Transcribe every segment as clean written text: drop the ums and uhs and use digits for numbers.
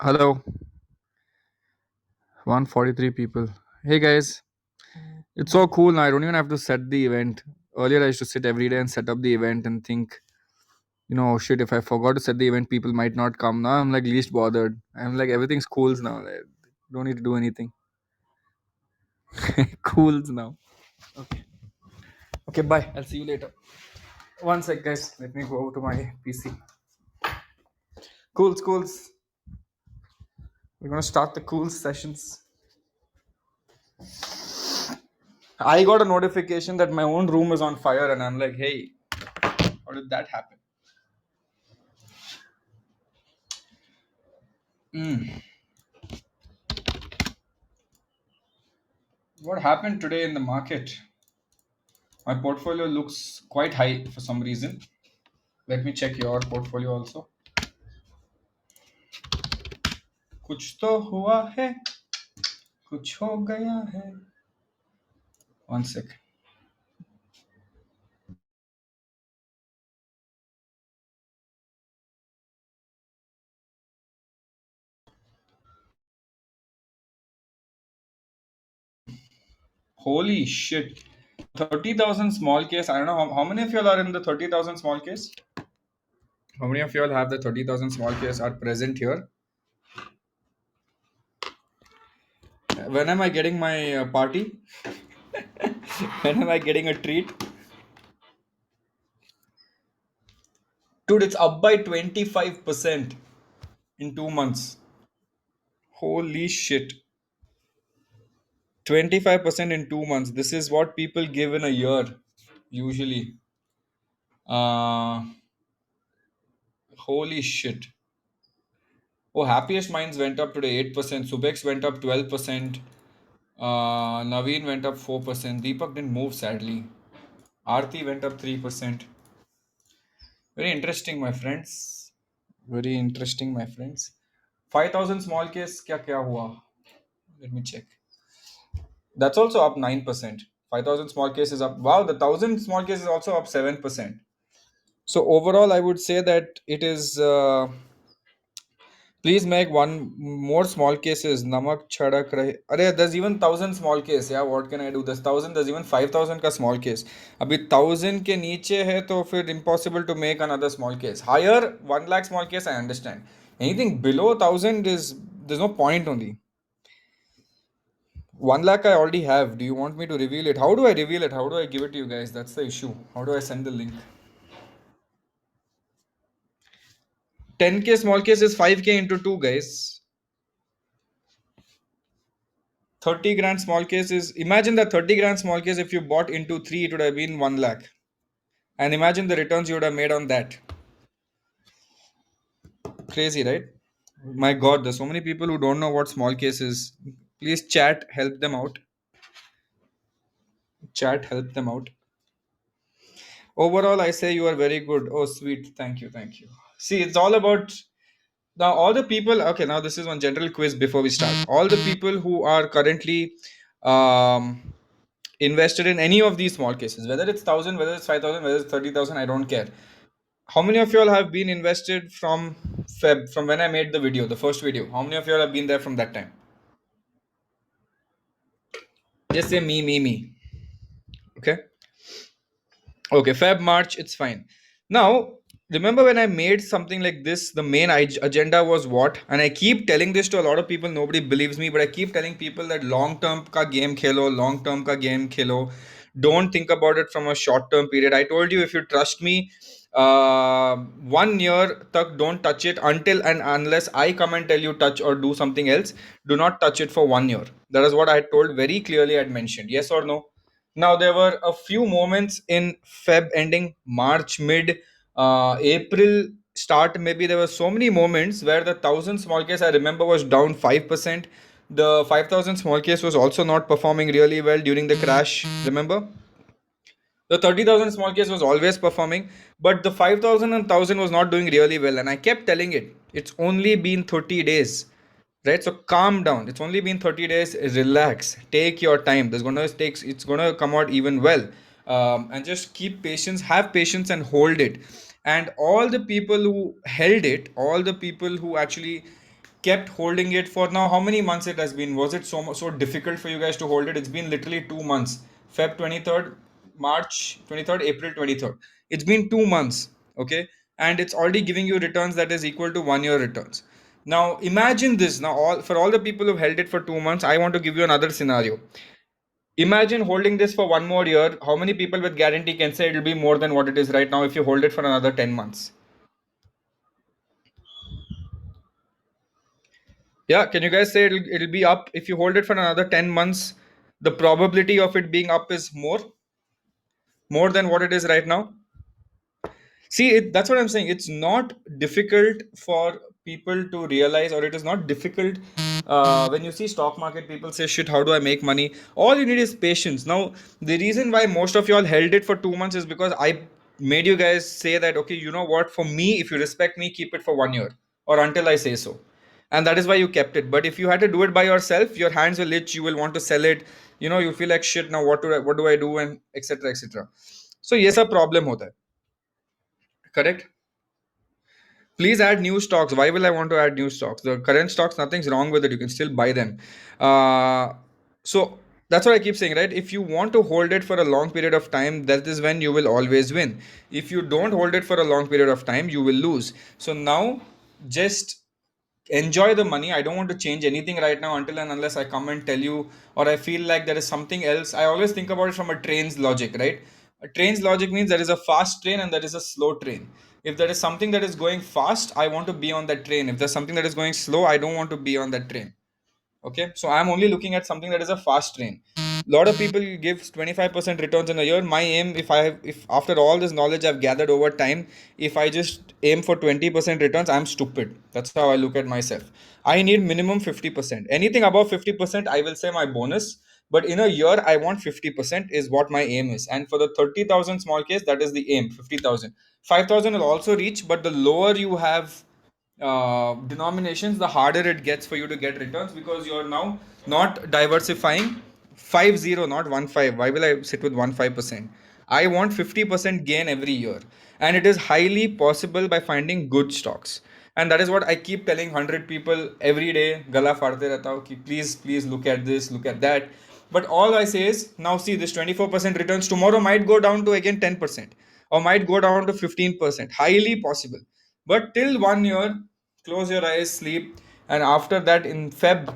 Hello, 143 people. Hey guys, it's so cool now. I don't even have to set the event. Earlier, I used to sit every day and set up the event and think, oh shit, if I forgot to set the event, people might not come. Now I'm like least bothered. I'm like, everything's cools now. Like, don't need to do anything. Cools now. Okay. Okay, bye. I'll see you later. One sec, guys. Let me go over to my PC. Cools, cools. We're gonna start the cools sessions. I got a notification that my own room is on fire, and I'm like, hey, how did that happen? What happened today in the market? My portfolio looks quite high for some reason. Let me check your portfolio also. कुछ तो हुआ है, कुछ हो गया है. One sec. Holy shit. 30,000 small case. I don't know how many of y'all are in the 30,000 small case. How many of y'all have the 30,000 small case are present here? When am I getting my party? When am I getting a treat? Dude, it's up by 25% in 2 months. Holy shit. 25% in 2 months. This is what people give in a year, usually. Uh, Holy shit. Oh, Happiest Minds went up today 8%. Subex went up 12%. Naveen went up 4%. Deepak didn't move, sadly. Aarti went up 3%. Very interesting, my friends. Very interesting, my friends. 5,000 small case, kya hua? Let me check. That's also up 9%. 5,000 small case is up. Wow, the 1,000 small case is also up 7%. So overall, I would say that it is. Please make one more small cases. Namak chadak rahe. Arey, there's even 1,000 small case. Yeah, what can I do? There's 1,000. There's even 5,000 का small case. अभी 1,000 के नीचे है तो फिर impossible to make another small case. Higher 1 lakh small case I understand. Anything below 1,000 is there's no point only. 1 lakh I already have. Do you want me to reveal it? How do I reveal it? How do I give it to you guys? That's the issue. How do I send the link? 10K small case is 5K into 2, guys. 30 grand small case is, imagine that 30 grand small case, if you bought into 3, it would have been 1 lakh. And imagine the returns you would have made on that. Crazy, right? My God, there's so many people who don't know what small case is. Please chat, help them out. Chat, help them out. Overall, I say you are very good. Oh, sweet. Thank you. Thank you. See, it's all about now all the people. Okay, now this is one general quiz before we start. All the people who are currently um, invested in any of these small cases, whether it's 1,000, whether it's 5,000, whether it's 30,000, I don't care. How many of y'all have been invested from Feb, from when I made the video, the first video? How many of y'all have been there from that time? Just say me. Okay. Okay, Feb, March, it's fine. Now, remember when I made something like this, the main agenda was what? And I keep telling this to a lot of people, nobody believes me, but I keep telling people that long term ka game khelo, long term ka game khelo. Don't think about it from a short term period. I told you if you trust me, 1 year tak don't touch it until and unless I come and tell you touch or do something else. Do not touch it for 1 year. That is what I told very clearly. I mentioned. Yes or no? Now, there were a few moments in Feb ending, March mid, April start. Maybe there were so many moments where the 1,000 small case I remember was down 5%. The 5,000 small case was also not performing really well during the crash. Remember? The 30,000 small case was always performing, but the 5,000 and 1,000 was not doing really well. And I kept telling it, it's only been 30 days, right? So calm down. It's only been 30 days. Relax. Take your time. It's gonna come out even well. And just keep patience, have patience and hold it. And all the people who held it, all the people who actually kept holding it for now. How many months it has been? Was it so difficult for you guys to hold it? It's been literally 2 months. Feb 23rd, March 23rd, April 23rd. It's been 2 months, okay, and it's already giving you returns that is equal to 1 year returns. Now imagine this. Now all the people who've held it for 2 months, I want to give you another scenario. Imagine holding this for 1 more year. How many people with guarantee can say it'll be more than what it is right now if you hold it for another 10 months? Yeah, can you guys say it'll be up if you hold it for another 10 months? The probability of it being up is more than what it is right now. See, that's what I'm saying. It's not difficult for people to realize, or it is not difficult when you see stock market. People say, "Shit, how do I make money?" All you need is patience. Now, the reason why most of y'all held it for 2 months is because I made you guys say that, okay, you know what? For me, if you respect me, keep it for 1 year or until I say so, and that is why you kept it. But if you had to do it by yourself, your hands will itch. You will want to sell it. You feel like shit. Now, what do I do, and etc. etc. So yes, a problem hota hai. Correct. Please add new stocks. Why will I want to add new stocks? The current stocks, nothing's wrong with it. You can still buy them. So that's what I keep saying, right? If you want to hold it for a long period of time, that is when you will always win. If you don't hold it for a long period of time, you will lose. So now, just enjoy the money. I don't want to change anything right now until and unless I come and tell you, or I feel like there is something else. I always think about it from a train's logic, right? A train's logic means there is a fast train and there is a slow train. If there is something that is going fast, I want to be on that train. If there's something that is going slow, I don't want to be on that train. Okay, so I'm only looking at something that is a fast train. A lot of people give 25% returns in a year. My aim, if after all this knowledge I've gathered over time, if I just aim for 20% returns, I'm stupid. That's how I look at myself. I need minimum 50%. Anything above 50%, I will say my bonus. But in a year, I want 50% is what my aim is. And for the 30,000 small case, that is the aim, 50,000. 5,000 will also reach, but the lower you have denominations, the harder it gets for you to get returns, because you're now not diversifying. 50, not 15. Why will I sit with 15%? I want 50% gain every year, and it is highly possible by finding good stocks. And that is what I keep telling 100 people every day. Gala farte rehta hu ki please look at this, look at that. But all I say is, now see, this 24% returns tomorrow might go down to again 10%, or might go down to 15%. Highly possible. But till 1 year, close your eyes, sleep, and after that, in Feb,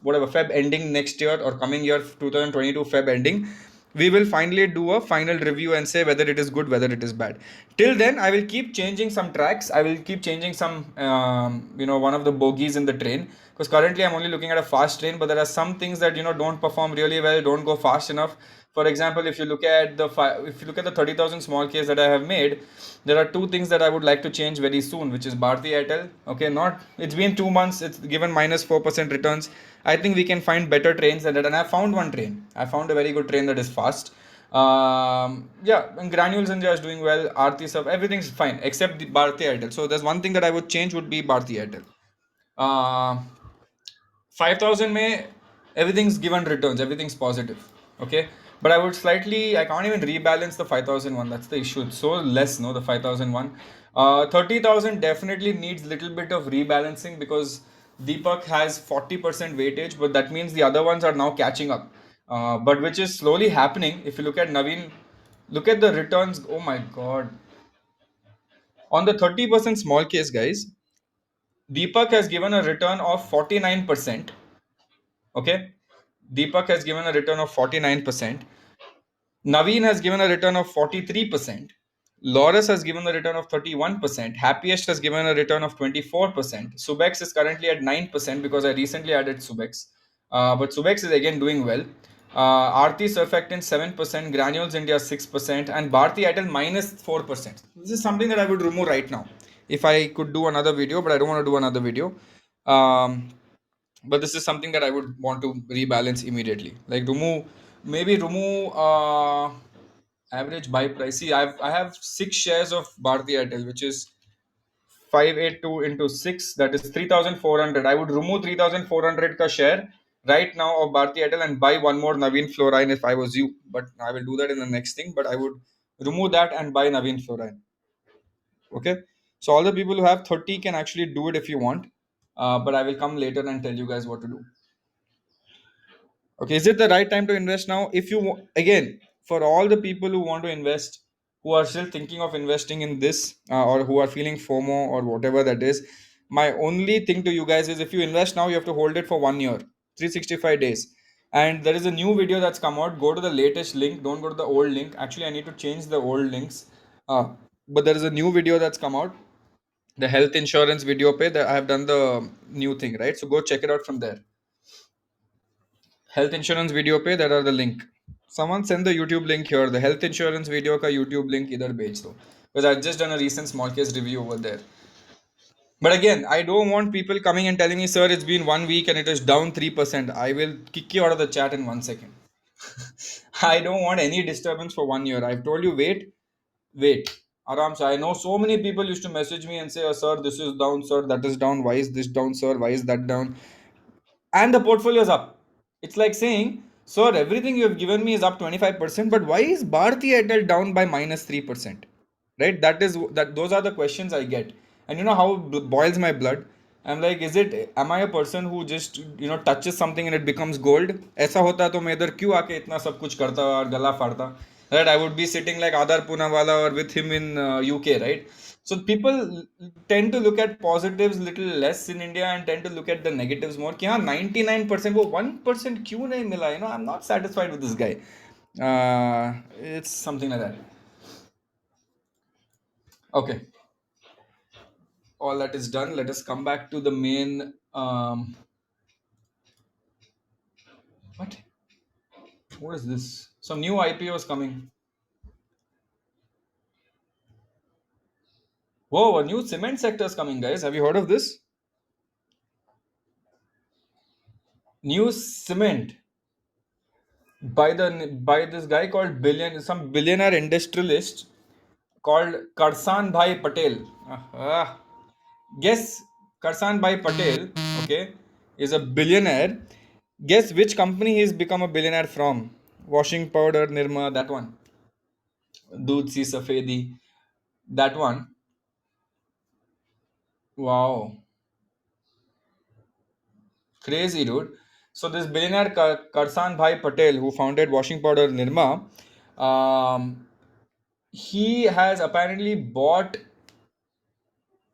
whatever, Feb ending next year or coming year, 2022 Feb ending, we will finally do a final review and say whether it is good, whether it is bad. Till then, I will keep changing some tracks. I will keep changing some, one of the bogies in the train. Because currently I'm only looking at a fast train, but there are some things that don't perform really well, don't go fast enough. For example, if you look at the 30,000 small case that I have made, there are two things that I would like to change very soon, which is Bharti Airtel. Okay, not it's been 2 months, it's given -4% returns. I think we can find better trains than that, and I found one train. I found a very good train that is fast. Yeah, and Granules India is doing well. Aarti sub, everything's fine except the Bharti Airtel. So there's one thing that I would change would be Bharti Airtel. Uh, 5,000 may everything's given returns, everything's positive. Okay, but I would slightly, I can't even rebalance the 5,001. That's the issue. It's so less, no, the 5,001. 30,000 definitely needs little bit of rebalancing, because Deepak has 40% weightage, but that means the other ones are now catching up, but which is slowly happening. If you look at Naveen, look at the returns. Oh my god, on the 30% small case, guys, Deepak has given a return of 49%. Okay, Deepak has given a return of 49%. Naveen has given a return of 43%. Loris has given a return of 31%. Happiest has given a return of 24%. Subex is currently at 9% because I recently added Subex. But Subex is again doing well. Aarti Surfactant 7%, Granules India 6%, and Bharti Airtel -4%. This is something that I would remove right now if I could do another video, but I don't want to do another video. Um, but this is something that I would want to rebalance immediately. Like remove average buy price. See, I have 6 shares of Bharti Airtel, which is 582 into 6, that is 3,400. I would remove 3,400 ka share right now of Bharti Airtel and buy one more Naveen Fluorine if I was you. But I will do that in the next thing. But I would remove that and buy Naveen Fluorine. Okay. So all the people who have 30 can actually do it if you want. but I will come later and tell you guys what to do. Okay, is it the right time to invest now? If you again, for all the people who want to invest, who are still thinking of investing in this, or who are feeling FOMO or whatever that is, my only thing to you guys is if you invest now, you have to hold it for 1 year, 365 days. And there is a new video that's come out. Go to the latest link. Don't go to the old link. Actually, I need to change the old links. But there is a new video that's come out. The health insurance video pay that I have done the new thing, right? So go check it out from there. Health insurance video पे that are the link. Someone send the YouTube link here. The health insurance video का YouTube link इधर भेज दो. Because I've just done a recent small case review over there. But again, I don't want people coming and telling me, sir, it's been 1 week and it is down 3%. I will kick you out of the chat in 1 second. I don't want any disturbance for 1 year. I've told you, wait. Aram, I know so many people used to message me and say, oh, sir, this is down, sir, that is down. Why is this down, sir? Why is that down? And the portfolio is up. It's like saying, sir, everything you have given me is up 25%, but why is Bharti Airtel down by minus 3%? Right? Those are the questions I get. And you know how it boils my blood? I'm like, am I a person who just, touches something and it becomes gold? ऐसा होता तो मैं इधर क्यों आके इतना सब कुछ करता और गला फाड़ता? Right? I would be sitting like Adar Poonawala or with him in UK, right? So people tend to look at positives little less in India and tend to look at the negatives more. कि हाँ 99% वो 1% क्यों नहीं मिला? I'm not satisfied with this guy. It's something like that. Okay, all that is done. Let us come back to the main. What? What is this? Some new IPOs coming. Whoa, a new cement sector is coming, guys. Have you heard of this? New cement by this guy called some billionaire industrialist called Karsan Bhai Patel. Guess Karsan Bhai Patel, okay, is a billionaire. Guess which company he's become a billionaire from? Washing powder, Nirma, that one. Doodh Si Safedi, that one. Wow, crazy dude. So this billionaire Karsan Bhai Patel, who founded Washing Powder Nirma, um, he has apparently bought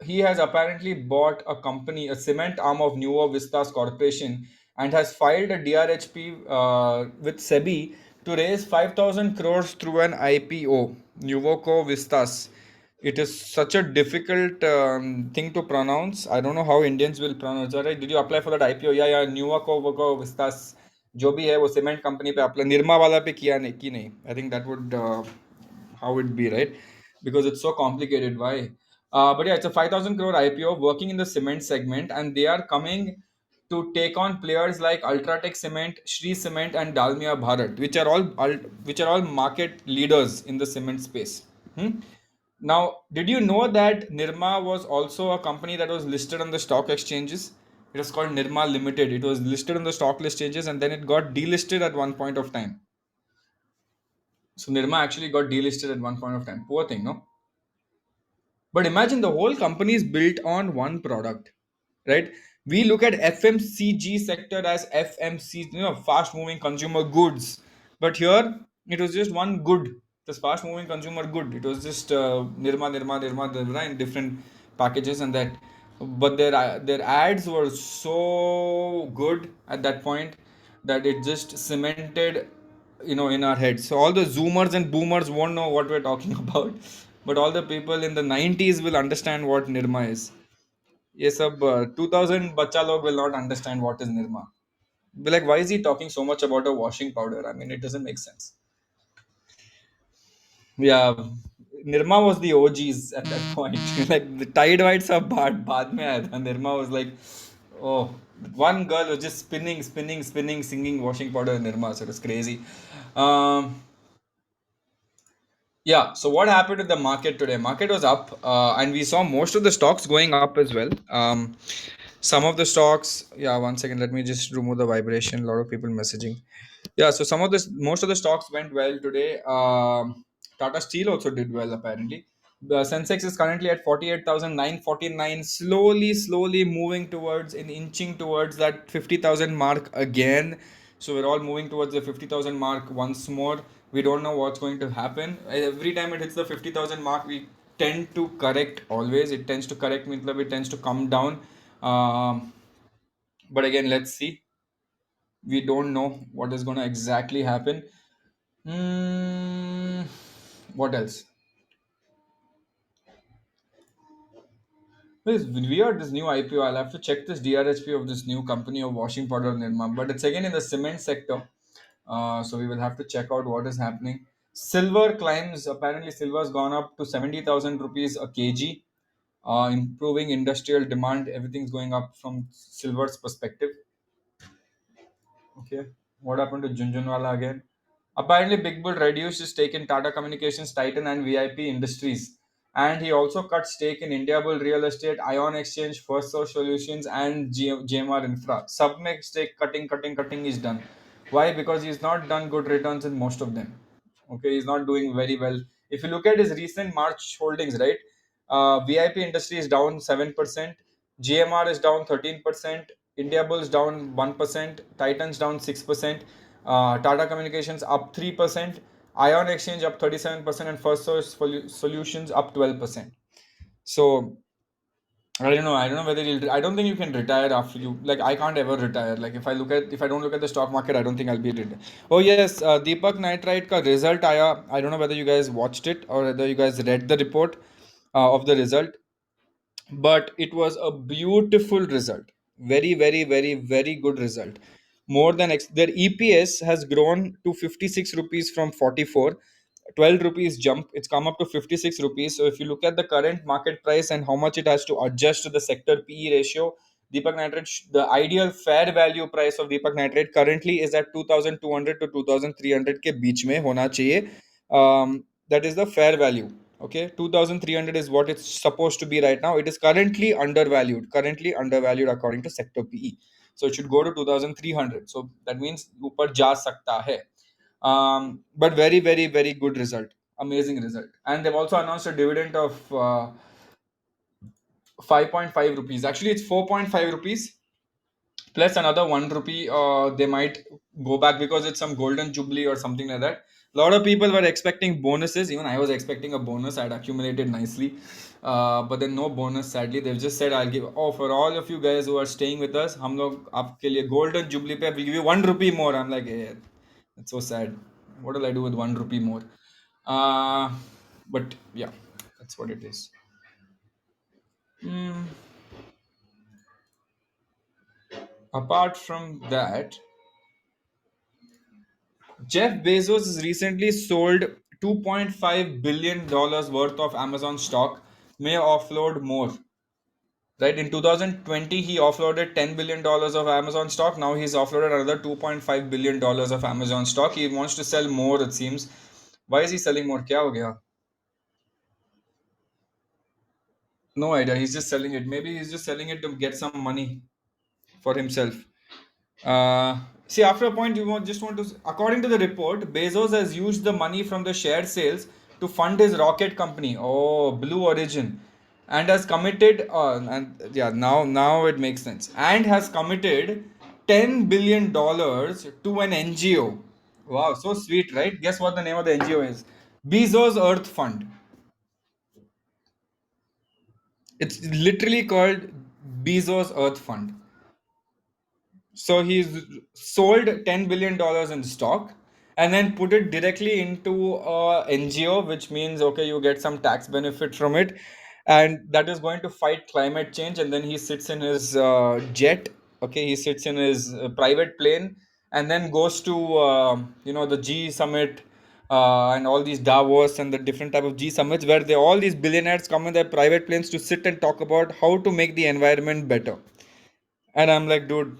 he has apparently bought a company, a cement arm of Nuvo Vistas Corporation, and has filed a DRHP with SEBI to raise 5,000 crores through an IPO. Nuvoco Vistas. It is such a difficult thing to pronounce. I don't know how Indians will pronounce it. Right? Did you apply for that IPO? Yeah, Nuvoco Vistas. जो भी है वो cement company पे apply Nirma वाला पे किया नहीं की नहीं I think that would how it be, right? Because it's so complicated. Why? But yeah, it's a 5,000 crore IPO working in the cement segment, and they are coming to take on players like Ultratech Cement, Shri Cement, and Dalmia Bharat, which are all market leaders in the cement space. Hmm? Now, did you know that Nirma was also a company that was listed on the stock exchanges? It was called Nirma Limited. It was listed on the stock exchanges and then it got delisted at one point of time. So Nirma actually got delisted at one point of time. Poor thing, no? But imagine the whole company is built on one product, right? We look at FMCG sector as FMC, fast moving consumer goods. But here it was just one good, this fast moving consumer good. It was just Nirma in different packages and that. But their ads were so good at that point that it just cemented in our heads. So all the zoomers and boomers won't know what we're talking about, but all the people in the 90s will understand what Nirma is. ये सब 2000 बच्चा लोग will not understand what is Nirma. Be like, why is he talking so much about a washing powder? I mean, it doesn't make sense. Yeah, Nirma was the OGs at that point. Like the Tide Whites of बाद में आया था. Nirma was like, oh, one girl was just spinning, singing washing powder in Nirma. So it was crazy. Um, Yeah. So what happened to the market today? Market was up, and we saw most of the stocks going up as well. Some of the stocks. Yeah. One second. Let me just remove the vibration. A lot of people messaging. Yeah. So most of the stocks went well today. Tata Steel also did well apparently. The Sensex is currently at 48,949, slowly moving towards and inching towards that 50,000 mark again. So we're all moving towards the 50,000 mark once more. We don't know what's going to happen. Every time it hits the 50,000 mark, we tend to correct always. It tends to correct, matlab it tends to come down. Um, but again, let's see. We don't know what is going to exactly happen. Hmm, what else? It's weird, this new IPO. I'll have to check this DRHP of this new company of washing powder Nirma. But it's again in the cement sector. So we will have to check out what is happening. Silver climbs. Apparently, silver's gone up to 70,000 rupees a kg. Improving industrial demand. Everything's going up from silver's perspective. Okay. What happened to Junjunwala again? Apparently, Big Bull reduced his stake in Tata Communications, Titan, and VIP Industries. And he also cut stake in India Bull Real Estate, Ion Exchange, First Source Solutions, and GMR Infra. Submix stake cutting is done. Why? Because he's not done good returns in most of them. Okay, he's not doing very well. If you look at his recent March holdings, right? VIP Industry is down 7%, GMR is down 13%, India Bulls down 1%, Titans down 6%, Tata Communications up 3%, Ion Exchange up 37%, and First Source Solutions up 12%. So I don't know. I don't know whether you'll. I don't think you can retire after you. Like I can't ever retire. Like if I don't look at the stock market, I don't think I'll be retired. Oh yes, Deepak Nitrite ka result आया. I don't know whether you guys watched it or whether you guys read the report of the result, but it was a beautiful result. Very good result. More than their EPS has grown to 56 rupees from 44. 12 rupees jump, it's come up to 56 rupees. So if you look at the current market price and how much it has to adjust to the sector PE ratio, Deepak Nitrite, the ideal fair value price of Deepak Nitrite currently is at 2200 to 2300 के बीच में होना चाहिए. That is the fair value. Okay, 2300 is what it's supposed to be right now. It is currently undervalued according to sector PE. So it should go to 2300. So that means ऊपर जा सकता है. But very good result, amazing result. And they've also announced a dividend of 5.5 rupees. Actually, it's 4.5 rupees plus another 1 rupee. They might go back because it's some golden jubilee or something like that. A lot of people were expecting bonuses. Even I was expecting a bonus. I'd accumulated nicely, but then no bonus. Sadly, they've just said I'll give. Oh, for all of you guys who are staying with us, हम लोग आपके लिए golden jubilee पे we'll give you 1 rupee more. I'm like, yeah, it's so sad. What will I do with 1 rupee more? Uh, but yeah, that's what it is. Mm, apart from that, Jeff Bezos has recently sold $2.5 billion worth of Amazon stock, may offload more. Right, in 2020, he offloaded $10 billion of Amazon stock. Now he's offloaded another $2.5 billion of Amazon stock. He wants to sell more, it seems. Why is he selling more? Kya ho gaya? No idea. He's just selling it. Maybe he's just selling it to get some money for himself. See, after a point, just want to. According to the report, Bezos has used the money from the share sales to fund his rocket company, Blue Origin, and has committed. And yeah, now it makes sense. And has committed $10 billion to an NGO. Wow, so sweet, right? Guess what the name of the NGO is? Bezos Earth Fund. It's literally called Bezos Earth Fund. So he's sold $10 billion in stock and then put it directly into a NGO, which means okay, you get some tax benefit from it, and that is going to fight climate change. And then he sits in his jet. Okay, he sits in his private plane and then goes to the G summit. And all these Davos and the different type of G summits where they all these billionaires come in their private planes to sit and talk about how to make the environment better. And I'm like, dude,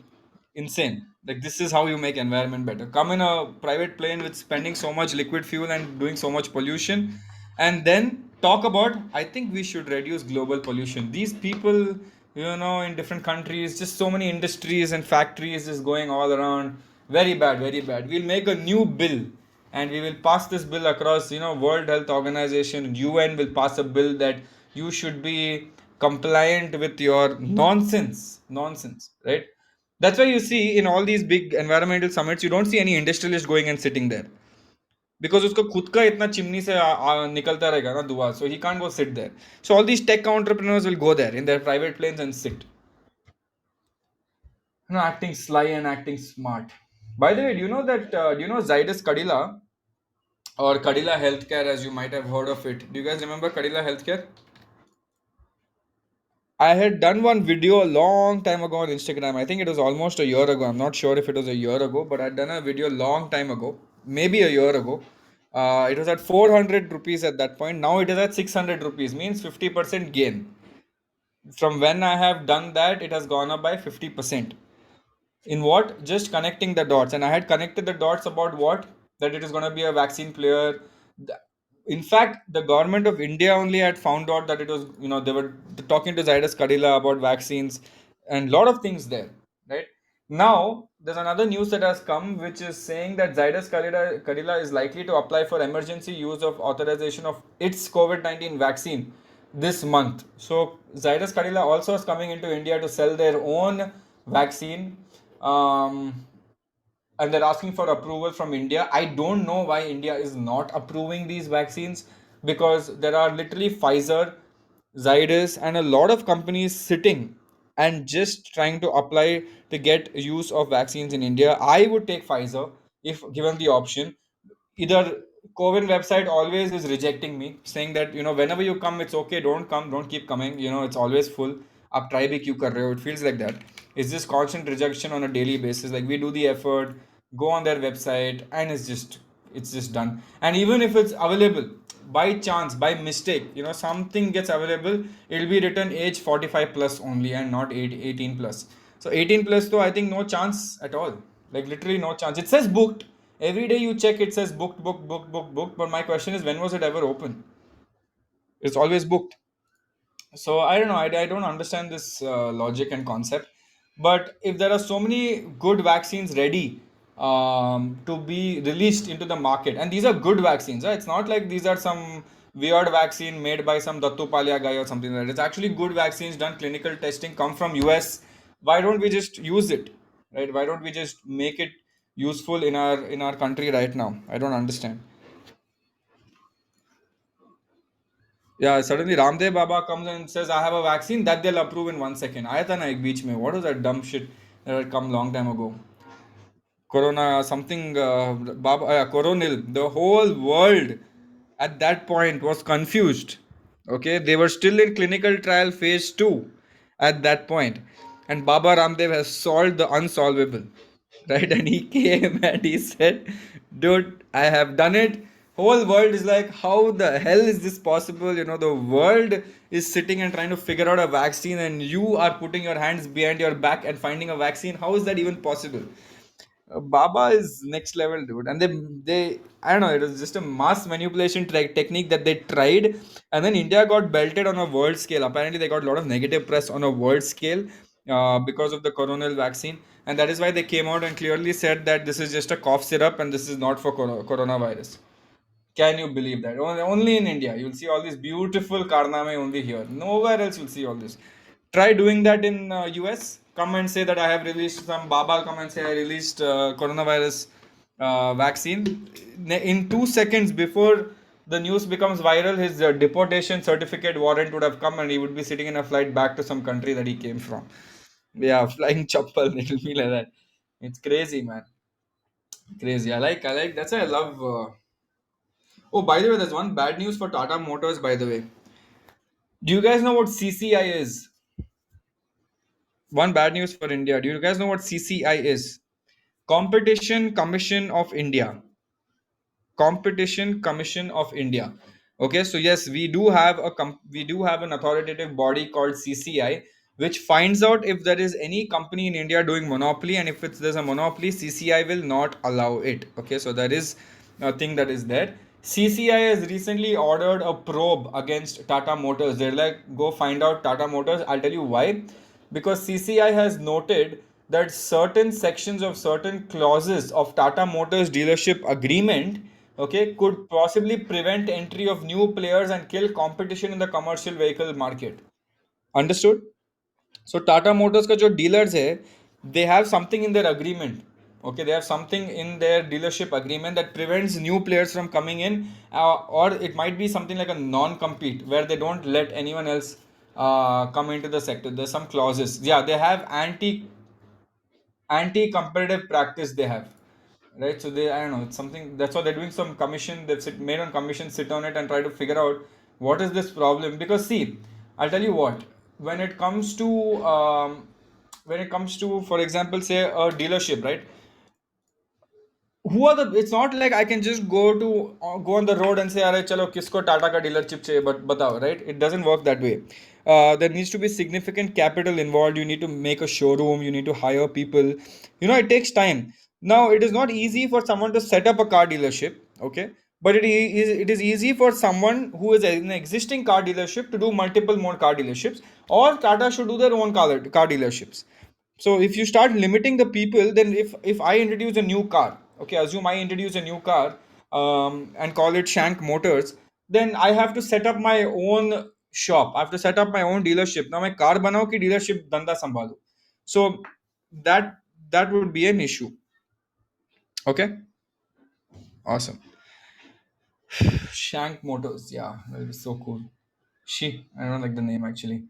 insane. Like this is how you make environment better. Come in a private plane with spending so much liquid fuel and doing so much pollution, and then talk about I think we should reduce global pollution. These people, in different countries, just so many industries and factories just going all around. Very bad, very bad. We'll make a new bill. and we will pass this bill across, World Health Organization, UN will pass a bill that you should be compliant with your nonsense, right? That's why you see in all these big environmental summits, you don't see any industrialist going and sitting there because उसको खुद का इतना chimney से निकलता रहेगा ना धुआं, so he can't go sit there. So all these tech entrepreneurs will go there in their private planes and sit, acting sly and acting smart. By the way, do you know Zydus Cadila or Cadila Healthcare, as you might have heard of it? Do you guys remember Cadila Healthcare? I had done one video a long time ago on Instagram. I think it was almost a year ago. I'm not sure if it was a year ago, but I'd done a video a long time ago, maybe a year ago. It was at 400 rupees at that point. Now it is at 600 rupees, means 50% gain. From when I have done that, it has gone up by 50%. In what? Just connecting the dots. And I had connected the dots about what? That it is going to be a vaccine player. In fact, the government of India only had found out that it was, they were talking to Zydus Kadila about vaccines and lot of things there, right? Now, there's another news that has come which is saying that Kadila is likely to apply for emergency use of authorization of its COVID-19 vaccine this month. So, Zydus Kadila also is coming into India to sell their own vaccine. And they're asking for approval from India. I don't know why India is not approving these vaccines, because there are literally Pfizer, Zydus, and a lot of companies sitting and just trying to apply to get use of vaccines in India. I would take Pfizer if given the option. Either Coven website always is rejecting me, saying that whenever you come, it's okay. Don't come, don't keep coming. It's always full. आप try भी क्यों कर रहे हो? It feels like that. It's just constant rejection on a daily basis. Like we do the effort, go on their website, and it's just done. And even if it's available, by chance, by mistake, something gets available, it'll be written age 45 plus only and not 18 plus. So 18 plus, though, I think no chance at all. Like literally no chance. It says booked. Every day you check, it says booked, booked, booked, booked, booked. But my question is, when was it ever open? It's always booked. So I don't know. I don't understand this logic and concept. But if there are so many good vaccines ready to be released into the market, and these are good vaccines, right? It's not like these are some weird vaccine made by some Dattu Palia guy or something like that. It's actually good vaccines done clinical testing, come from US. Why don't we just use it, right? Why don't we just make it useful in our country right now? I don't understand. Yeah, suddenly Ramdev Baba comes and says, I have a vaccine that they'll approve in 1 second. आया था ना एक बीच में. What was that dumb shit that had come long time ago? Corona, something, Baba, Coronil. The whole world at that point was confused. Okay, they were still in clinical trial phase 2 at that point. And Baba Ramdev has solved the unsolvable. Right? And he came and he said, dude, I have done it. Whole world is like, how the hell is this possible? The world is sitting and trying to figure out a vaccine, and you are putting your hands behind your back and finding a vaccine. How is that even possible? Baba is next level, dude. And I don't know, it was just a mass manipulation technique that they tried. And then India got belted on a world scale. Apparently, they got a lot of negative press on a world scale because of the coronal vaccine. And that is why they came out and clearly said that this is just a cough syrup and this is not for coronavirus. Can you believe that? Only in India. You'll see all these beautiful karname only here. Nowhere else you'll see all this. Try doing that in US. Come and say that I have released some Baba. Come and say I released coronavirus vaccine. In 2 seconds before the news becomes viral, his deportation certificate warrant would have come and he would be sitting in a flight back to some country that he came from. Yeah, flying chappal. It'll be like that. It's crazy, man. Crazy. I like. That's why I love. Oh, by the way, there's one bad news for Tata Motors, by the way. Do you guys know what CCI is? One bad news for India. Do you guys know what CCI is? Competition Commission of India. Competition Commission of India. Okay, so yes, we do have an authoritative body called CCI, which finds out if there is any company in India doing monopoly, and if there's a monopoly, CCI will not allow it. Okay, so there is a thing that is there. CCI has recently ordered a probe against Tata Motors. They're like, go find out Tata Motors. I'll tell you why. Because CCI has noted that certain sections of certain clauses of Tata Motors dealership agreement okay, could possibly prevent entry of new players and kill competition in the commercial vehicle market. Understood? So Tata Motors का जो dealers है, they have something in their agreement. Okay, they have something in their dealership agreement that prevents new players from coming in, or it might be something like a non-compete where they don't let anyone else come into the sector. There's some clauses. Yeah, they have anti-competitive practice. They have, right? So they, I don't know, it's something that's why they're doing some commission. They've made on commission, sit on it and try to figure out what is this problem. Because see, I'll tell you what, when it comes to for example, say a dealership, right? Who are the, it's not like I can just go on the road and say, अरे चलो किसको टाटा का dealership चाहिए, but बताओ, right? It doesn't work that way. There needs to be significant capital involved. You need to make a showroom. You need to hire people. It takes time. Now it is not easy for someone to set up a car dealership, okay? But it is easy for someone who is in an existing car dealership to do multiple more car dealerships, or Tata should do their own car dealerships. So if you start limiting the people, then if I introduce a new car, okay, assume I introduce a new car, and call it Shank Motors, then I have to set up my own shop. I have to set up my own dealership. Now मैं car बनाऊं कि dealership धंधा संभालूं. So that that would be an issue. Okay, awesome. Shank Motors, yeah, that is so cool. I don't like the name actually.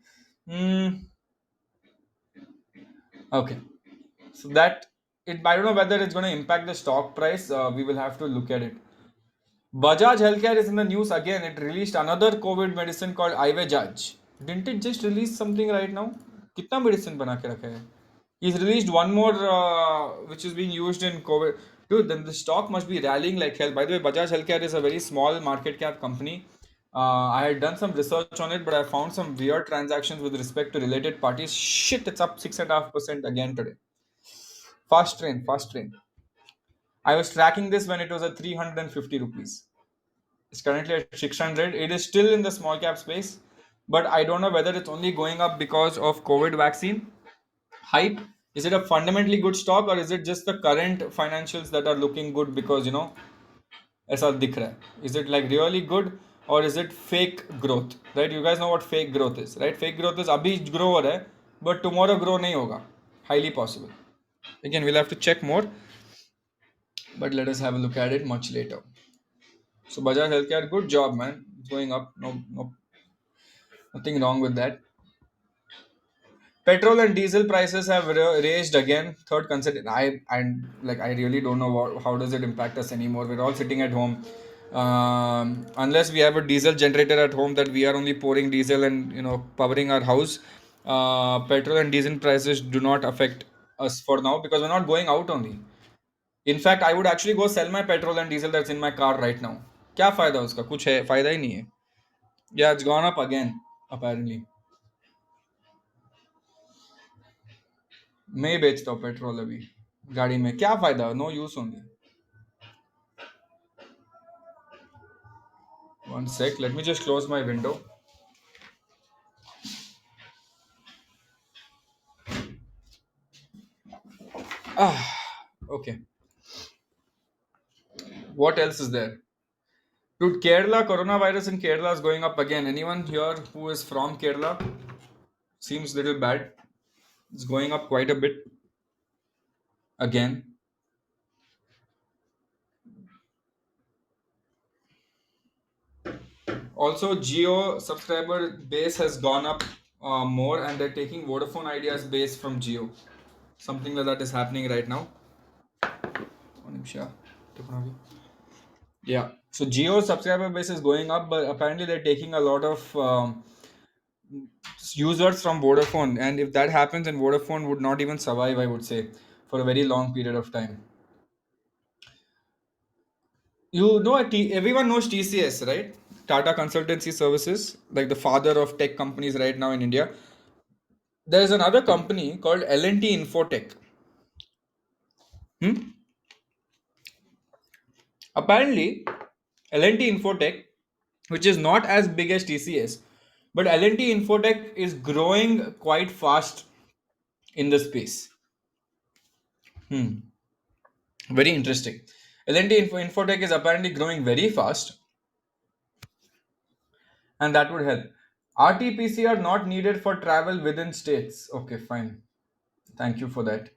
Hmm. Okay. So that it, I don't know whether it's going to impact the stock price. We will have to look at it. Bajaj Healthcare is in the news again. It released another COVID medicine called Ivejaj. Didn't it just release something right now? कितना medicine बना के रखा है? He's released one more, which is being used in COVID. Dude, then the stock must be rallying like hell. By the way, Bajaj Healthcare is a very small market cap company. I had done some research on it, but I found some weird transactions with respect to related parties. Shit, it's up 6.5% again today. Fast train, fast train. I was tracking this when it was at 350 rupees. It's currently at 600. It is still in the small cap space, but I don't know whether it's only going up because of COVID vaccine hype. Is it a fundamentally good stock, or is it just the current financials that are looking good because ऐसा दिख रहा है? Is it like really good, or is it fake growth? Right? You guys know what fake growth is, right? Fake growth is अभी grow हो रहा है, but tomorrow grow नहीं होगा. Highly possible. Again, we'll have to check more, but let us have a look at it much later. So Bajaj Healthcare, good job, man. It's going up. No, no, nothing wrong with that. Petrol and diesel prices have raised again. Third consider I really don't know how does it impact us anymore. We're all sitting at home. Unless we have a diesel generator at home that we are only pouring diesel and powering our house. Petrol and diesel prices do not affect us for now because we're not going out only. In fact, I would actually go sell my petrol and diesel that's in my car right now. क्या फायदा उसका? कुछ है फायदा ही नहीं है. Yeah, it's gone up again apparently. मैं ही बेचता हूँ पेट्रोल अभी गाड़ी में. क्या फायदा? No use only. One sec, let me just close my window. Okay, what else is there? Dude, Kerala, coronavirus in Kerala is going up again. Anyone here who is from Kerala? Seems little bad. It's going up quite a bit again. Also, Geo subscriber base has gone up more, and they're taking Vodafone Idea's base from Geo. Something like that is happening right now. one ನಿಮಿಷ. Yeah. So Geo subscriber base is going up, but apparently they're taking a lot of users from Vodafone, and if that happens, then Vodafone would not even survive, I would say, for a very long period of time. Everyone knows TCS, right? Tata Consultancy Services, like the father of tech companies right now in India. There's another company called L&T Infotech. Hmm? Apparently, L&T Infotech, which is not as big as TCS, but L&T Infotech is growing quite fast in the space. Very interesting. L&T Infotech is apparently growing very fast, and that would help. RT-PCR are not needed for travel within states. Okay, fine. Thank you for that.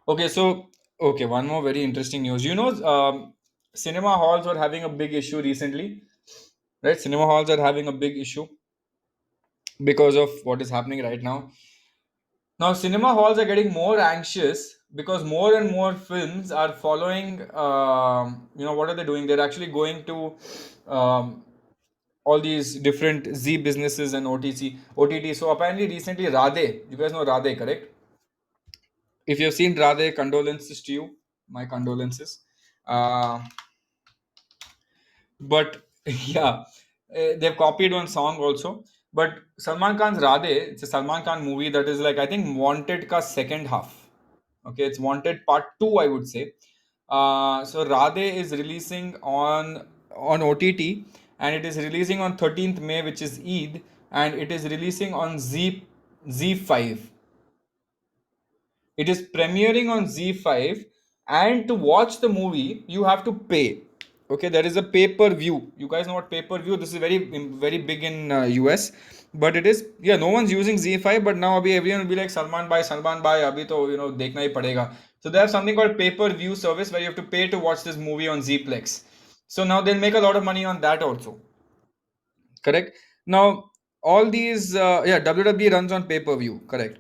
Okay, so okay, one more very interesting news. Cinema halls were having a big issue recently, right? Cinema halls are having a big issue because of what is happening right now. Now, cinema halls are getting more anxious because more and more films are following. What are they doing? They're actually going to um, all these different Z businesses and OTT. So apparently, recently Radhe, you guys know Radhe, correct? If you've seen Radhe, condolences to you. My condolences. Uh, but yeah, they've copied one song also. But Salman Khan's Radhe, it's a Salman Khan movie that is like I think Wanted ka second half. Okay, it's Wanted Part Two, I would say. So Radhe is releasing on OTT, and it is releasing on 13th May, which is Eid, and it is releasing on Z5. It is premiering on Z5, and to watch the movie, you have to pay. Okay, there is a pay per view. You guys know what pay per view? This is very big in US, but it is yeah. No one's using Z5, but now abhi everyone will be like Salman bhai, abhi to देखना ही पड़ेगा. So they have something called pay per view service where you have to pay to watch this movie on Zplex. So now they'll make a lot of money on that also. Correct. Now all these WWE runs on pay-per-view. Correct.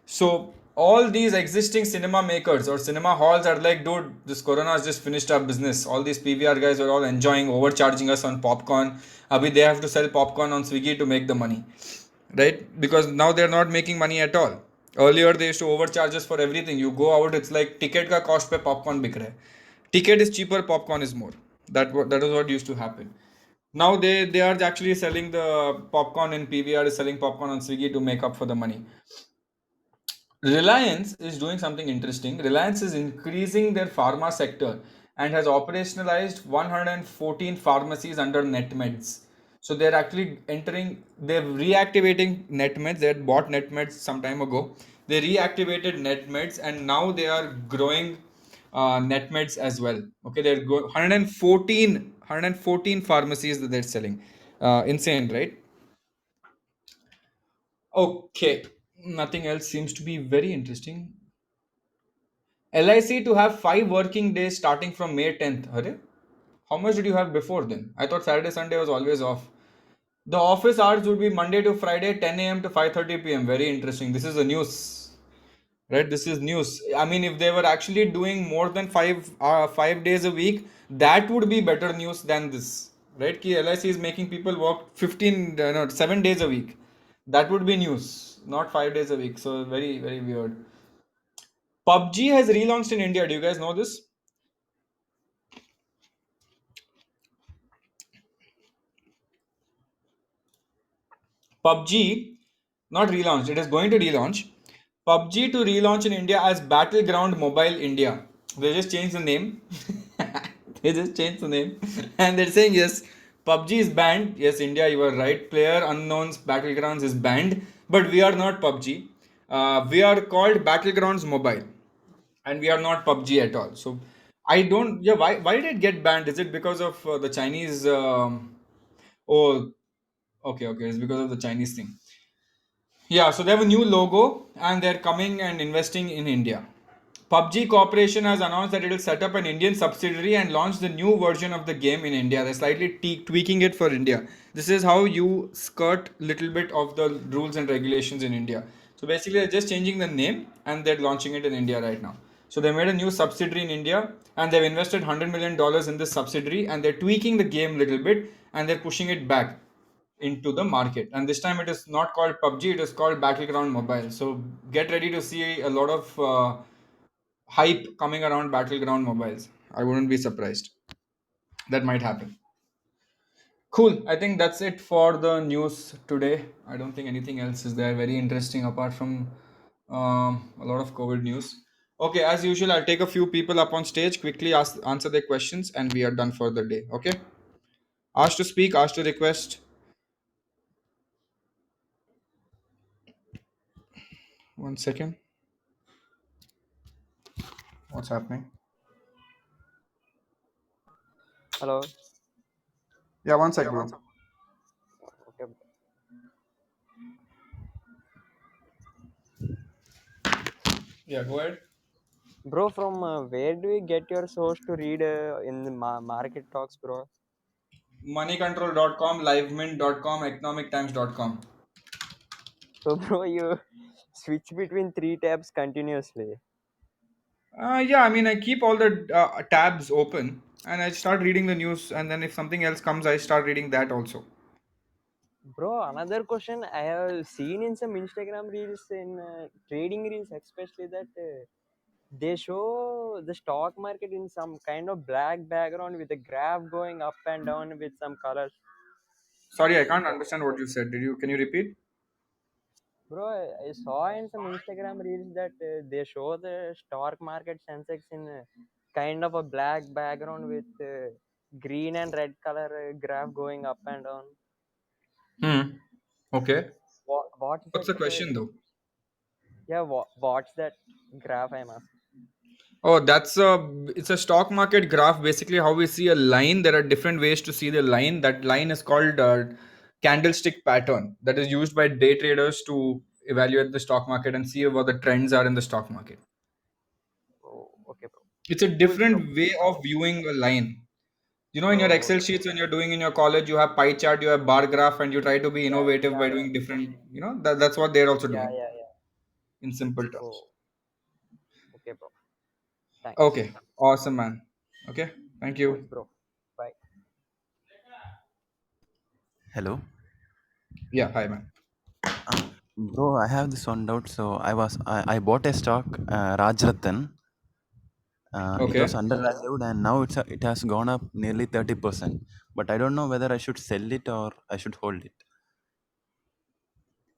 So all these existing cinema makers or cinema halls are like, dude, this corona has just finished our business. All these PVR guys are all enjoying overcharging us on popcorn. Abhi they have to sell popcorn on Swiggy to make the money, right? Because now they're not making money at all. Earlier they used to overcharge us for everything. You go out, it's like ticket ka cost pe popcorn bik raha hai. Ticket is cheaper, popcorn is more. That is what used to happen. Now they are actually selling the popcorn, and PVR is selling popcorn on Swiggy to make up for the money. Reliance is doing something interesting. Reliance is increasing their pharma sector and has operationalized 114 pharmacies under NetMeds. So they're actually they're reactivating NetMeds. They had bought NetMeds some time ago. They reactivated NetMeds and now they are growing NetMeds as well. Okay, they're 114 pharmacies that they're selling. Insane, right? Okay, nothing else seems to be very interesting. LIC to have 5 working days starting from May 10th. Hare? How much did you have before then? I thought Saturday, Sunday was always off. The office hours would be Monday to Friday, 10 a.m. to 5:30 p.m. Very interesting. This is the news, right? This is news. I mean, if they were actually doing more than 5 days a week, that would be better news than this, right? Ki LIC is making people work 15, no, 7 days a week. That would be news, not 5 days a week. So very, very weird. PUBG has relaunched in India. Do you guys know this? PUBG, not relaunched, it is going to relaunch. PUBG to relaunch in India as Battleground Mobile India. They just changed the name. They just changed the name. And they're saying, yes, PUBG is banned. Yes, India, you are right. Player Unknown's Battlegrounds is banned. But we are not PUBG. We are called Battlegrounds Mobile. And we are not PUBG at all. So I don't. Yeah, why did it get banned? Is it because of the Chinese? Oh, okay. It's because of the Chinese thing. Yeah, so they have a new logo and they're coming and investing in India. PUBG Corporation has announced that it will set up an Indian subsidiary and launch the new version of the game in India. They're slightly tweaking it for India. This is how you skirt little bit of the rules and regulations in India. So basically, they're just changing the name and they're launching it in India right now. So they made a new subsidiary in India and they've invested $100 million in this subsidiary and they're tweaking the game a little bit and they're pushing it back into the market. And this time it is not called PUBG, it is called Battleground Mobile. So get ready to see a lot of hype coming around Battleground mobiles. I wouldn't be surprised. That might happen. Cool. I think that's it for the news today. I don't think anything else is there very interesting apart from a lot of COVID news. Okay, as usual, I'll take a few people up on stage, quickly answer their questions, and we are done for the day. Okay? Ask to speak, ask to request. One second. What's happening? Hello. Yeah, one sec, bro. Okay. Yeah, go ahead. Bro, from where do you get your source to read in the market talks, bro? Moneycontrol.com, livemint.com, economictimes.com. So, bro, you switch between three tabs continuously. Yeah, I mean, I keep all the tabs open and I start reading the news, and then if something else comes, I start reading that also. Bro, another question I have seen in some Instagram reels, in trading reels, especially that they show the stock market in some kind of black background with a graph going up and down with some colors. Sorry, I can't understand what you said. Can you repeat? Bro, I saw in some Instagram reels that they show the stock market Sensex in kind of a black background with green and red color graph going up and down. Hmm. Okay. What's What's that? the question though? Yeah, what's that graph I'm asking? Oh, it's a stock market graph. Basically, how we see a line. There are different ways to see the line. That line is called candlestick pattern. That is used by day traders to evaluate the stock market and see what the trends are in the stock market. Oh, okay, bro. It's a Cool, bro. different way of viewing a line. You know, in your Oh, Excel sheets when you're doing in your college, you have pie chart, you have bar graph, and you try to be yeah, innovative by yeah, doing different. That's what they're also yeah, doing yeah, yeah. in simple terms. Oh, okay, bro. Thanks. Okay, awesome, man. Okay, thank Cool, you. bro. Bye. Hello. Yeah, hi, man. Bro, I have this one doubt. So I bought a stock, Rajratan. It was Okay. undervalued and now it has gone up nearly 30%. But I don't know whether I should sell it or I should hold it.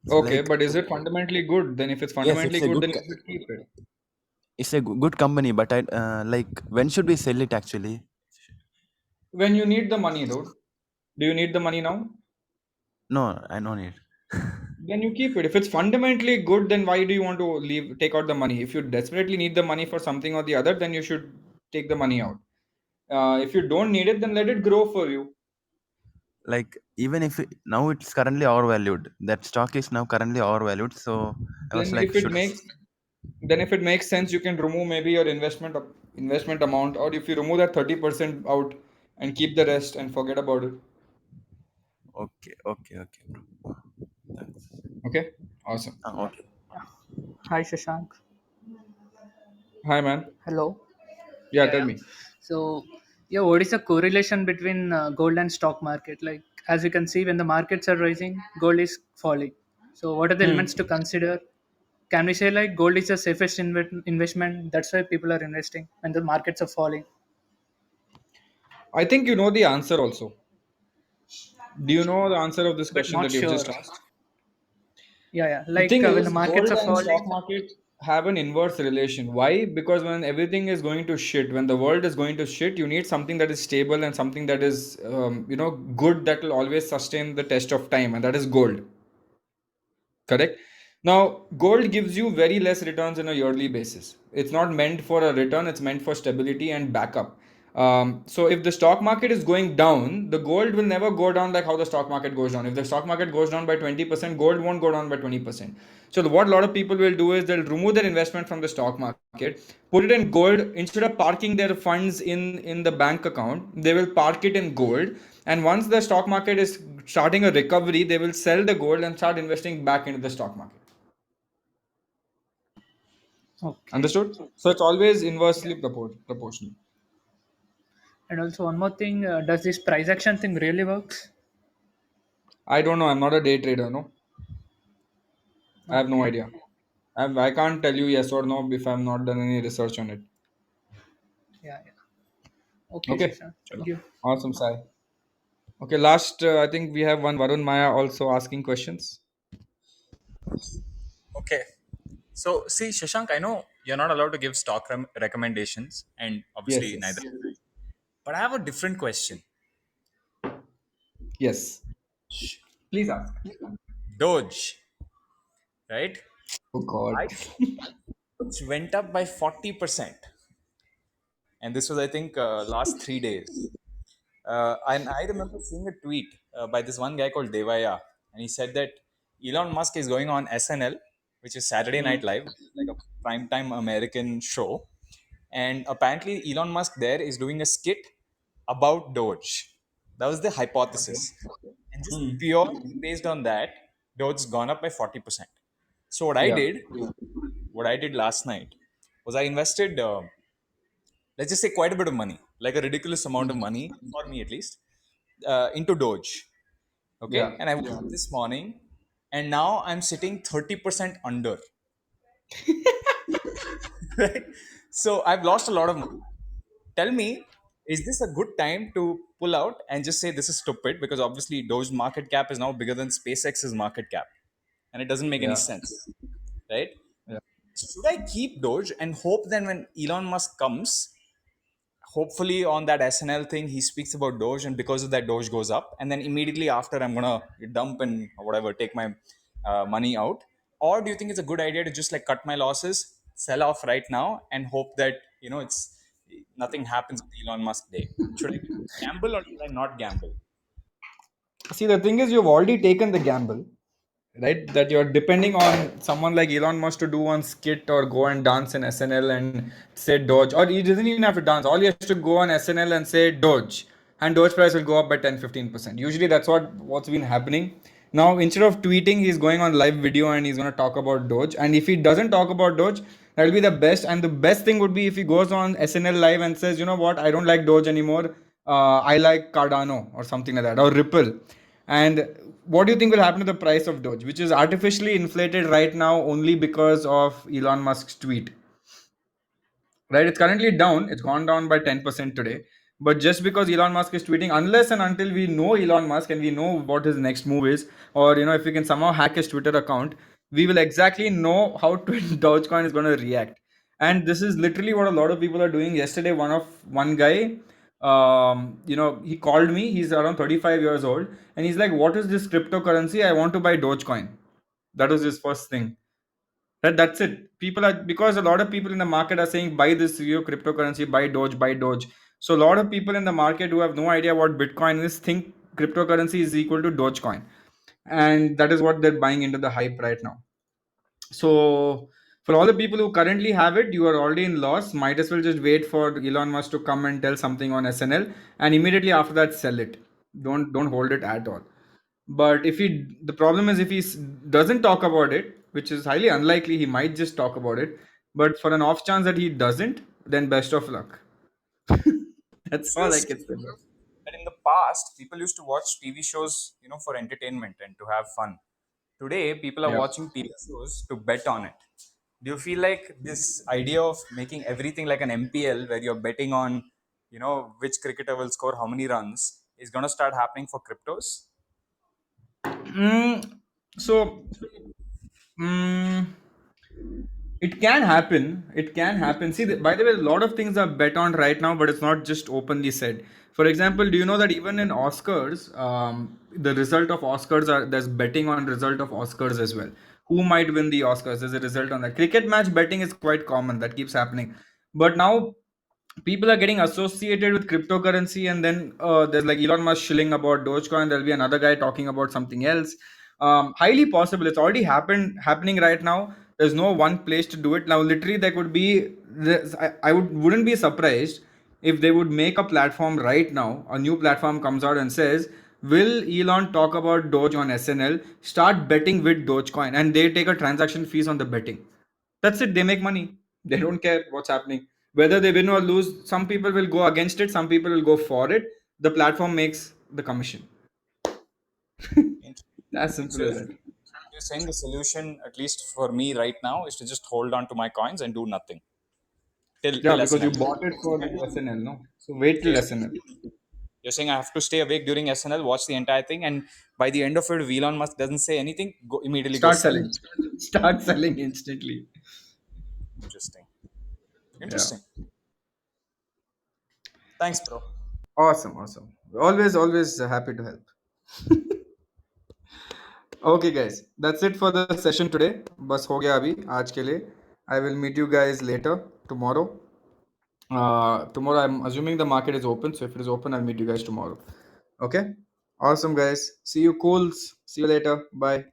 It's Okay, like, but is it fundamentally good? Then if it's yes, fundamentally good, then you should keep it. it's a good company, but like, when should we sell it actually? When you need the money, dude. Do you need the money now? No, I don't need. Then you keep it. If it's fundamentally good, then why do you want to take out the money? If you desperately need the money for something or the other, then you should take the money out. If you don't need it, then let it grow for you. Like, even if now it's currently overvalued, that stock is now currently overvalued. So I was Then like, if it should I? makes then if it makes sense, you can remove maybe your investment amount, or if you remove that 30% out and keep the rest and forget about it. Okay, okay, okay, bro. Thanks. Okay, awesome. Okay. Hi, Shashank. Hi, man. Hello. Yeah, Yeah, tell yeah. me. So, yeah, what is the correlation between gold and stock market? Like, as you can see, when the markets are rising, gold is falling. So, what are the Hmm. elements to consider? Can we say like gold is the safest investment? That's why people are investing when the markets are falling. I think you know the answer also. Do you know the answer of this But question not that you've sure. just asked? Yeah, yeah. The Like thing when the is, markets gold are and falling. stock market have an inverse relation. Why? Because when everything is going to shit, when the world is going to shit, you need something that is stable and something that is, good, that will always sustain the test of time, and that is gold. Correct. Now, gold gives you very less returns on a yearly basis. It's not meant for a return, it's meant for stability and backup. So, if the stock market is going down, the gold will never go down like how the stock market goes down. If the stock market goes down by 20%, gold won't go down by 20%. So, what a lot of people will do is they'll remove their investment from the stock market, put it in gold. Instead of parking their funds in the bank account, they will park it in gold. And once the stock market is starting a recovery, they will sell the gold and start investing back into the stock market. Okay. Understood? So it's always Yeah. inversely proportional. And also one more thing, does this price action thing really works? I don't know. I'm not a day trader. No, I have no Okay. idea. I can't tell you yes or no if I've not done any research on it. Yeah, yeah. Okay, Okay. Shashank. Chalo. Thank you. Awesome, Sai. Okay. Last, I think we have one Varun Maya also asking questions. Okay. So, see, Shashank, I know you're not allowed to give stock recommendations, and Yes. obviously neither. Yes. But I have a different question. Yes. Please ask. Doge, right? Oh God. I Doge went up by 40%. and this was, I think, last 3 days. And I remember seeing a tweet by this one guy called Devaya, and he said that Elon Musk is going on SNL, which is Saturday Night Live, like a primetime American show, and apparently Elon Musk there is doing a skit about Doge. That was the hypothesis, and just Hmm. purely based on that, Doge's gone up by 40%. So Yeah. what I did last night was I invested, let's just say, quite a bit of money, like a ridiculous amount of money for me at least, into Doge. Okay, Yeah. and I woke up this morning, and now I'm sitting 30% under. Right? So I've lost a lot of money. Tell me, is this a good time to pull out and just say this is stupid? Because obviously Doge's market cap is now bigger than SpaceX's market cap, and it doesn't make any Yeah. sense, right? Yeah. Should I keep Doge and hope then when Elon Musk comes, hopefully on that SNL thing, he speaks about Doge, and because of that, Doge goes up, and then immediately after, I'm gonna dump and whatever, take my money out? Or do you think it's a good idea to just like cut my losses, sell off right now, and hope that it's nothing happens with Elon Musk day? Should I gamble or should I not gamble? See, the thing is, you've already taken the gamble, right? That you're depending on someone like Elon Musk to do one skit or go and dance in SNL and say Doge, or he doesn't even have to dance. All he has to go on SNL and say Doge, and Doge price will go up by 10-15%. Usually, that's what's been happening. Now, instead of tweeting, he's going on live video and he's going to talk about Doge. And if he doesn't talk about Doge, that will be the best. And the best thing would be if he goes on SNL live and says, you know what, I don't like Doge anymore. I like Cardano or something like that, or Ripple. And what do you think will happen to the price of Doge, which is artificially inflated right now only because of Elon Musk's tweet? Right? It's currently down. It's gone down by 10% today. But just because Elon Musk is tweeting, unless and until we know Elon Musk and we know what his next move is, or if we can somehow hack his Twitter account, we will exactly know how Dogecoin is going to react. And this is literally what a lot of people are doing. Yesterday, one guy, he called me. He's around 35 years old, and he's like, "What is this cryptocurrency? I want to buy Dogecoin." That was his first thing. That's it. People are, because a lot of people in the market are saying buy this cryptocurrency, buy Doge, buy Doge. So a lot of people in the market who have no idea what Bitcoin is think cryptocurrency is equal to Dogecoin, and that is what they're buying into the hype right now. So for all the people who currently have it, you are already in loss. Might as well just wait for Elon Musk to come and tell something on SNL, and immediately after that sell it. Don't hold it at all. But the problem is if he doesn't talk about it, which is highly unlikely, he might just talk about it. But for an off chance that he doesn't, then best of luck. That's This all I was can say. that in the past, people used to watch TV shows, for entertainment and to have fun. Today, people are Yeah. watching TV shows to bet on it. Do you feel like this idea of making everything like an MPL, where you're betting on, which cricketer will score how many runs, is going to start happening for cryptos? Mm, so, mm, it can happen. It can happen. See, by the way, a lot of things are bet on right now, but it's not just openly said. For example, do you know that even in Oscars, the result of Oscars there's betting on result of Oscars as well. Who might win the Oscars? There's a result on that. Cricket match betting is quite common. That keeps happening. But now people are getting associated with cryptocurrency, and then there's like Elon Musk shilling about Dogecoin. There'll be another guy talking about something else. Highly possible. It's already happening right now. There's no one place to do it now. Literally, there could be. I wouldn't be surprised if they would make a platform right now. A new platform comes out and says, "Will Elon talk about Doge on SNL? Start betting with Dogecoin," and they take a transaction fees on the betting. That's it. They make money. They don't care what's happening. Whether they win or lose, some people will go against it, some people will go for it. The platform makes the commission. As So simple as that. you're saying the solution, at least for me right now, is to just hold on to my coins and do nothing Yeah, till because you SNL. bought it for SNL, no? So wait So till SNL. you're saying I have to stay awake during SNL, watch the entire thing, and by the end of it, if Elon Musk doesn't say anything, immediately go Start sell. selling. Start selling instantly. Interesting. Yeah. Interesting. Thanks, bro. Awesome, awesome. Always happy to help. Okay, guys. That's it for the session today. बस हो गया अभी आज के लिए. I will meet you guys later tomorrow. Tomorrow, I'm assuming the market is open. So if it is open, I'll meet you guys tomorrow. Okay. Awesome, guys. See you, cools. See you later. Bye.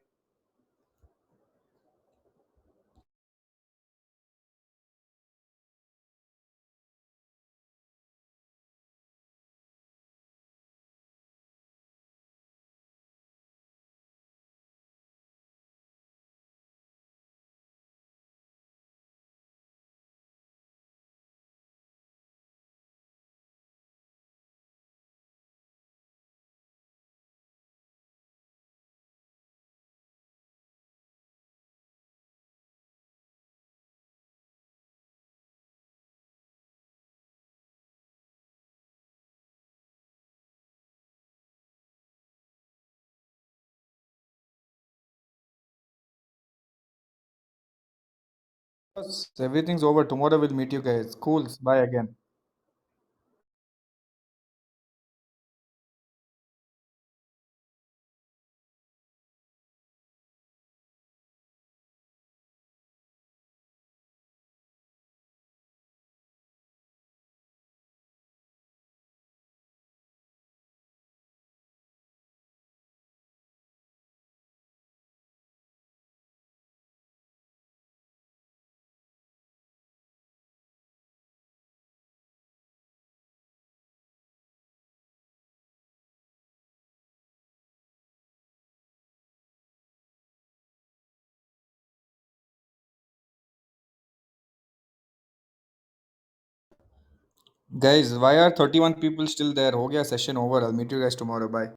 Everything's over. Tomorrow we'll meet you guys. Cools. Bye again. Guys, why are 31 people still there? हो गया session over. I'll meet you guys tomorrow. Bye.